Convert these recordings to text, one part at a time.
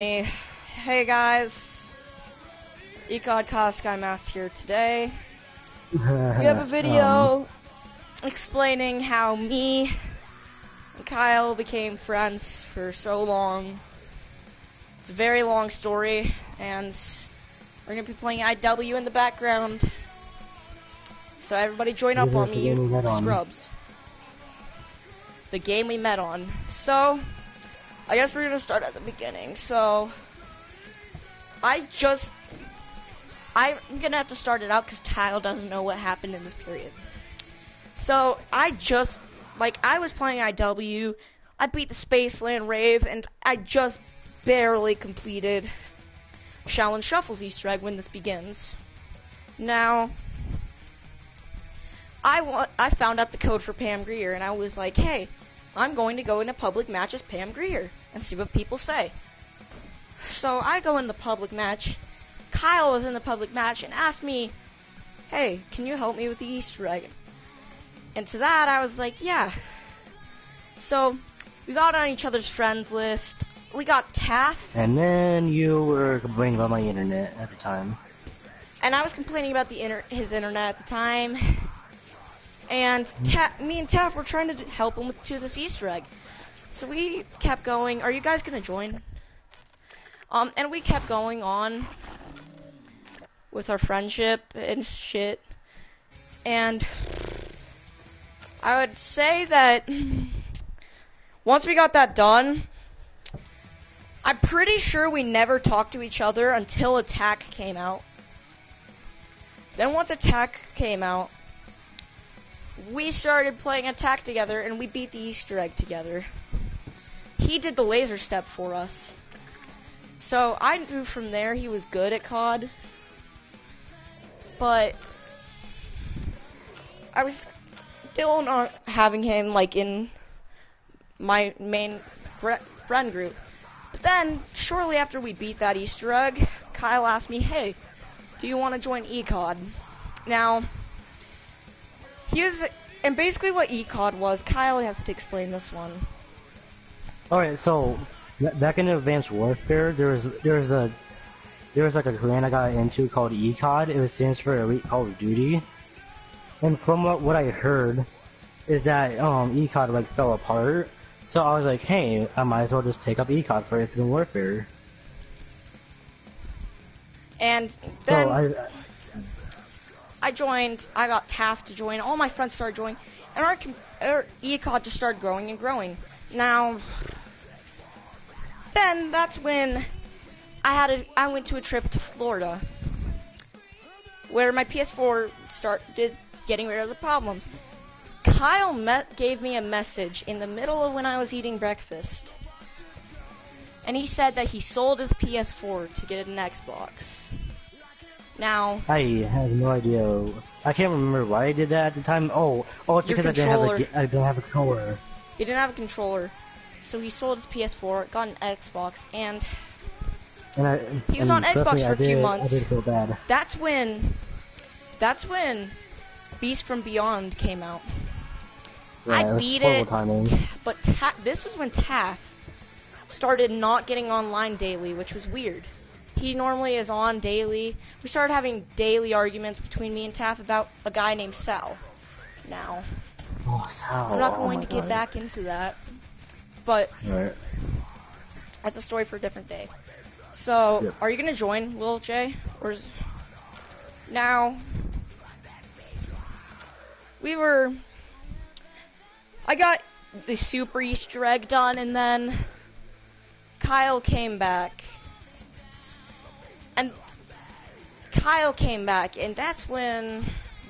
Hey guys, E.COD Kyleskymast here today. We have a video explaining how me and Kyle became friends for so long. It's a very long story, and we're going to be playing IW in the background. So everybody join up on me, you scrubs. The game we met on. So, I guess we're gonna start at the beginning. So, I'm gonna have to start it out because Kyle doesn't know what happened in this period. So, I was playing IW, I beat the Spaceland Rave, and I just barely completed Shallon Shuffle's Easter egg when this begins. Now, I found out the code for Pam Grier, and I was like, hey, I'm going to go in a public match as Pam Grier and see what people say. So I go in the public match. Kyle was in the public match and asked me, hey, can you help me with the Easter egg? And to that, I was like, yeah. So we got on each other's friends list. We got Taff. And then you were complaining about my internet at the time. And I was complaining about his internet at the time. And me and Taff were trying to help him to this Easter egg. So we kept going. Are you guys gonna join? And we kept going on with our friendship and shit. And I would say that once we got that done, I'm pretty sure we never talked to each other until Attack came out. Then once Attack came out, we started playing Attack together, and we beat the Easter egg together. He did the laser step for us. So I knew from there he was good at COD. But I was still not having him in my main friend group. But then, shortly after we beat that Easter egg, Kyle asked me, hey, do you want to join E.COD? Now, and basically what E.COD was, Kyle has to explain this one. Alright, so back in Advanced Warfare, there was like a clan I got into called E.COD. It stands for Elite Call of Duty. And from what I heard is that E.COD fell apart. So I was like, hey, I might as well just take up E.COD for Advanced Warfare. And then I joined, I got Taft to join, all my friends started joining, and our E.COD just started growing and growing. Now, then that's when I went to a trip to Florida, where my PS4 started getting rid of the problems. Kyle gave me a message in the middle of when I was eating breakfast, and he said that he sold his PS4 to get an Xbox. Now, I have no idea. I can't remember why I did that at the time. Oh, it's because I didn't have a controller. He didn't have a controller, so he sold his PS4, got an Xbox, and he was on Xbox for a few months. I did feel bad. That's when Beast from Beyond came out. Yeah, I beat it, but this was when Taff started not getting online daily, which was weird. He normally is on daily. We started having daily arguments between me and Taff about a guy named Sal. Now, Sal. I'm not going to get back into that, but that's a story for a different day. So, Are you going to join, Lil J? Now, I got the super Easter egg done, and then Kyle came back. And that's when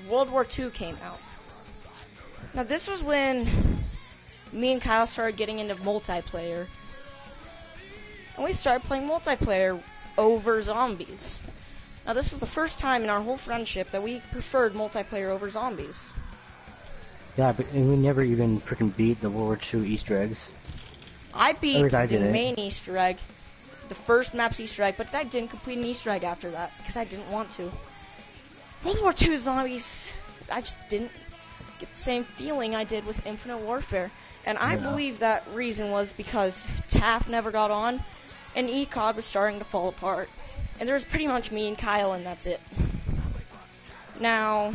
World War II came out. Now, this was when me and Kyle started getting into multiplayer. And we started playing multiplayer over zombies. Now, this was the first time in our whole friendship that we preferred multiplayer over zombies. Yeah, but we never even freaking beat the World War II Easter eggs. I beat the main Easter egg. The first map's Easter egg, but I didn't complete an Easter egg after that because I didn't want to. World War II zombies, I just didn't get the same feeling I did with Infinite Warfare. And I believe that reason was because Taff never got on, and E.COD was starting to fall apart. And there was pretty much me and Kyle, and that's it. Now,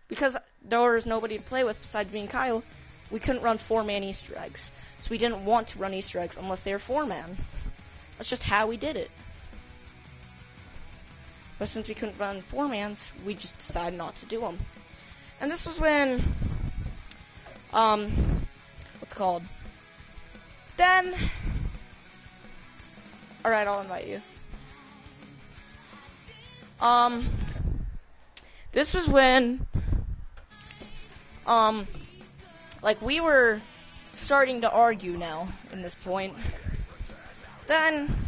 because there was nobody to play with besides me and Kyle, we couldn't run 4-man Easter eggs. So we didn't want to run Easter eggs unless they were 4-man. That's just how we did it. But since we couldn't run 4-mans, we just decided not to do them. And this was when, what's it called? Then, alright, I'll invite you. This was when, like, we were starting to argue now, in this point. Then,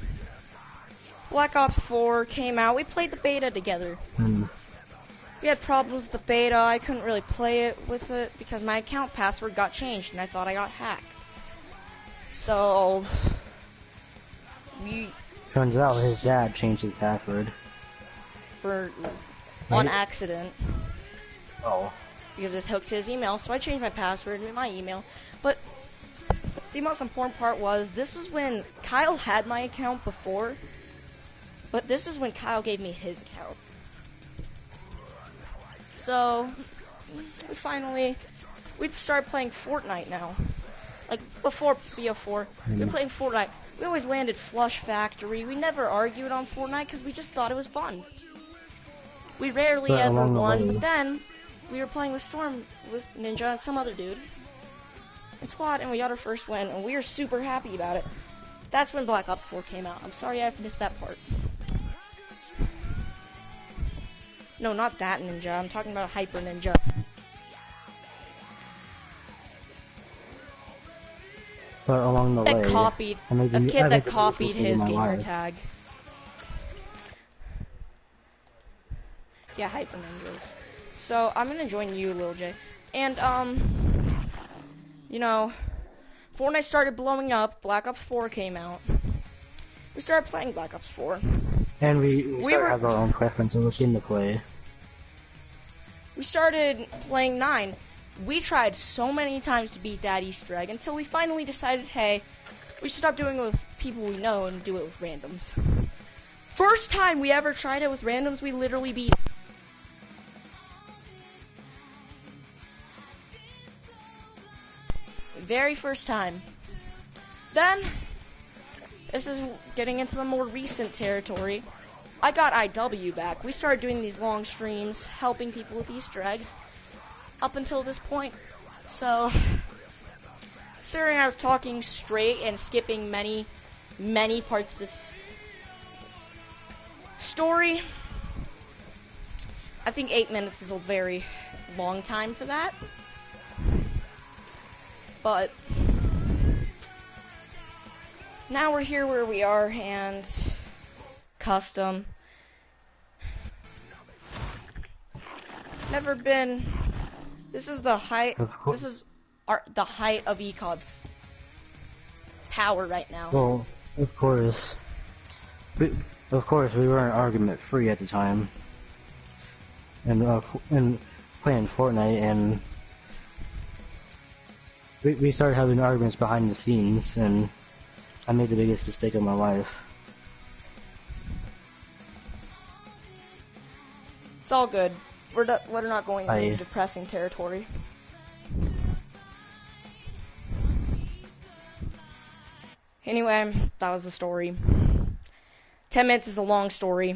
Black Ops 4 came out. We played the beta together. We had problems with the beta. I couldn't really play it with it because my account password got changed and I thought I got hacked. So, Turns out his dad changed his password. On accident. Oh. Because it's hooked to his email, so I changed my password in my email. But the most important part was, this was when Kyle had my account before, but this is when Kyle gave me his account. So, we started playing Fortnite now. Like, before BO4, we were playing Fortnite. We always landed Flush Factory. We never argued on Fortnite because we just thought it was fun. We rarely ever won, but then we were playing with Storm, with Ninja and some other dude in squad, and we got our first win, and we were super happy about it. That's when Black Ops 4 came out. I'm sorry I missed that part. No, not that Ninja. I'm talking about Hyper Ninja. But along the way, A kid that copied his gamer tag. Yeah, Hyper Ninjas. So, I'm gonna join you, Lil J. And, you know, Fortnite started blowing up, Black Ops 4 came out. We started playing Black Ops 4. And we started to have our own preference on which game to play. We started playing 9. We tried so many times to beat that Easter egg until we finally decided, hey, we should stop doing it with people we know and do it with randoms. First time we ever tried it with randoms, we literally beat it. Very first time. Then, this is getting into the more recent territory. I got IW back. We started doing these long streams, helping people with Easter eggs, up until this point. So, considering I was talking straight and skipping many parts of this story, I think 8 minutes is a very long time for that. But now we're here where we are, and custom. Never been. This is the height. This is the height of E.COD's power right now. Well, of course. We weren't argument free at the time, and playing Fortnite, and we started having arguments behind the scenes, and I made the biggest mistake of my life. It's all good. We're not going into depressing territory. Anyway, that was the story. 10 minutes is a long story.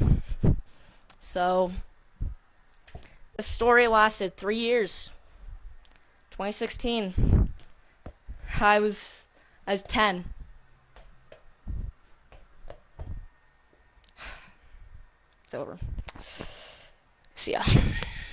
So, the story lasted 3 years. 2016. I was 10. It's over. See ya.